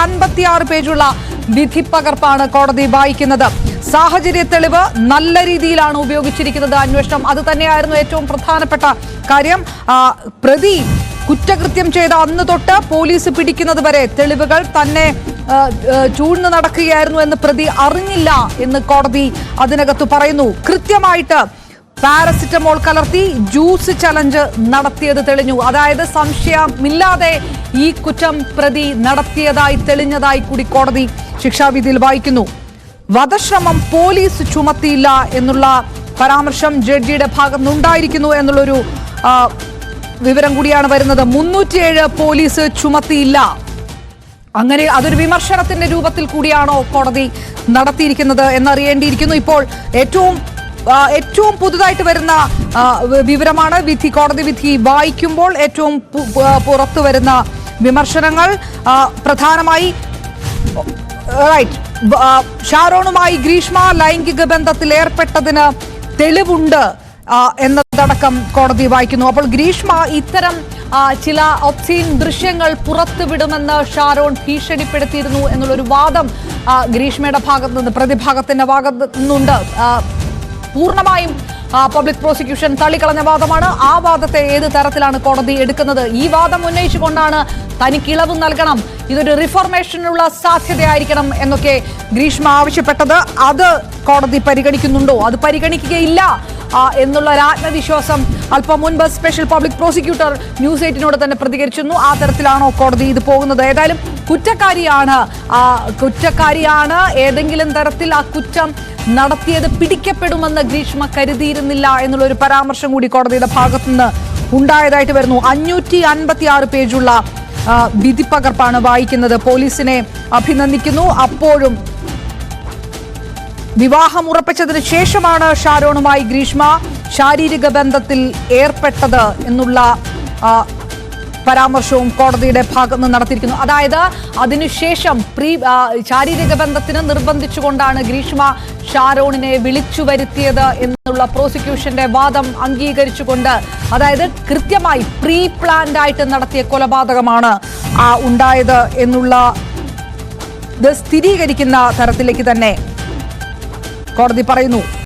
556 പേജുള്ള വിധിപ്പകർപ്പാണ് കോടതി വായിക്കുന്നത്. സാഹചര്യ തെളിവ് നല്ല രീതിയിലാണ് ഉപയോഗിച്ചിരിക്കുന്നത് അന്വേഷണം. അത് തന്നെയായിരുന്നു ഏറ്റവും പ്രധാനപ്പെട്ട കാര്യം. പ്രതി കുറ്റകൃത്യം ചെയ്ത അന്ന് തൊട്ട് പോലീസ് പിടിക്കുന്നത് വരെ തെളിവുകൾ തന്നെ ചൂഴ്ന്നു നടക്കുകയായിരുന്നു എന്ന് പ്രതി അറിഞ്ഞില്ല എന്ന് കോടതി അതിനകത്ത് പറയുന്നു. കൃത്യമായിട്ട് പാരസിറ്റമോൾ കലർത്തി ജ്യൂസ് ചലഞ്ച് നടത്തിയത് തെളിഞ്ഞു. അതായത് സംശയമില്ലാതെ ഈ കുറ്റം പ്രതി നടത്തിയതായി തെളിഞ്ഞതായി കൂടി കോടതി ശിക്ഷാവിധിയിൽ വായിക്കുന്നു. വധശ്രമം പോലീസ് ചുമത്തിയില്ല എന്നുള്ള പരാമർശം ജഡ്ജിയുടെ ഭാഗത്തുനിന്നുണ്ടായിരിക്കുന്നു എന്നുള്ളൊരു വിവരം കൂടിയാണ് വരുന്നത്. 307 പോലീസ് ചുമത്തിയില്ല. അങ്ങനെ അതൊരു വിമർശനത്തിന്റെ രൂപത്തിൽ കൂടിയാണോ കോടതി നടത്തിയിരിക്കുന്നത് എന്നറിയേണ്ടിയിരിക്കുന്നു. ഇപ്പോൾ ഏറ്റവും പുതുതായിട്ട് വരുന്ന വിവരമാണ് കോടതി വിധി വായിക്കുമ്പോൾ ഏറ്റവും പുറത്തു വരുന്ന വിമർശനങ്ങൾ. പ്രധാനമായി ഷാരോണുമായി ഗ്രീഷ്മ ലൈംഗിക ബന്ധത്തിൽ ഏർപ്പെട്ടതിന് തെളിവുണ്ട് എന്നതടക്കം കോടതി വായിക്കുന്നു. അപ്പോൾ ഗ്രീഷ്മ ഇത്തരം ചില ഒബ്സീൻ ദൃശ്യങ്ങൾ പുറത്തുവിടുമെന്ന് ഷാരോൺ ഭീഷണിപ്പെടുത്തിയിരുന്നു എന്നുള്ളൊരു വാദം ഗ്രീഷ്മയുടെ ഭാഗത്തു നിന്ന് പ്രതിഭാഗത്തിന്റെ ഭാഗത്തു നിന്നുണ്ട്. പൂർണ്ണമായും പബ്ലിക് പ്രോസിക്യൂഷൻ തള്ളിക്കളഞ്ഞ വാദമാണ്. ആ വാദത്തെ ഏത് തരത്തിലാണ് കോടതി എടുക്കുന്നത്? ഈ വാദം ഉന്നയിച്ചുകൊണ്ടാണ് തനിക്ക് ഇളവ് നൽകണം, ഇതൊരു റിഫോർമേഷനുള്ള സാധ്യതയായിരിക്കണം എന്നൊക്കെ ഗ്രീഷ്മ ആവശ്യപ്പെട്ടത്. അത് കോടതി പരിഗണിക്കുന്നുണ്ടോ? അത് പരിഗണിക്കുകയില്ല എന്നുള്ള ഒരു ആത്മവിശ്വാസം അല്പം മുൻപ് സ്പെഷ്യൽ പബ്ലിക് പ്രോസിക്യൂട്ടർ ന്യൂസ് 8 തന്നെ പ്രതികരിച്ചിരുന്നു. ആ തരത്തിലാണോ കോടതി ഇത് പോകുന്നത്? ഏതായാലും കുറ്റക്കാരിയാണ് ഏതെങ്കിലും തരത്തിൽ ആ കുറ്റം നടത്തിയത് പിടിക്കപ്പെടുമെന്ന് ഗ്രീഷ്മ കരുതിയിരുന്നില്ല എന്നുള്ളൊരു പരാമർശം കൂടി കോടതിയുടെ ഭാഗത്തുനിന്ന് ഉണ്ടായതായിട്ട് വരുന്നു. 556 പേജുള്ള വിധിപ്പകർപ്പാണ് വായിക്കുന്നത്. പോലീസിനെ അഭിനന്ദിക്കുന്നു. അപ്പോഴും വിവാഹം ഉറപ്പിച്ചതിന് ശേഷമാണ് ഷാരോണുമായി ഗ്രീഷ്മ ശാരീരിക ബന്ധത്തിൽ ഏർപ്പെട്ടത് എന്നുള്ള പരാമർശവും കോടതിയുടെ ഭാഗത്ത് നിന്ന് നടത്തിയിരിക്കുന്നു. അതായത് അതിനുശേഷം ശാരീരിക ബന്ധത്തിന് നിർബന്ധിച്ചുകൊണ്ടാണ് ഗ്രീഷ്മ ഷാരോണിനെ വിളിച്ചു വരുത്തിയത് എന്നുള്ള പ്രോസിക്യൂഷന്റെ വാദം അംഗീകരിച്ചുകൊണ്ട്, അതായത് കൃത്യമായി പ്രീ പ്ലാൻഡ് ആയിട്ട് നടത്തിയ കൊലപാതകമാണ് ഉണ്ടായത് എന്നുള്ള ഇത് സ്ഥിരീകരിക്കുന്ന തരത്തിലേക്ക് തന്നെ കോടതി പറയുന്നു.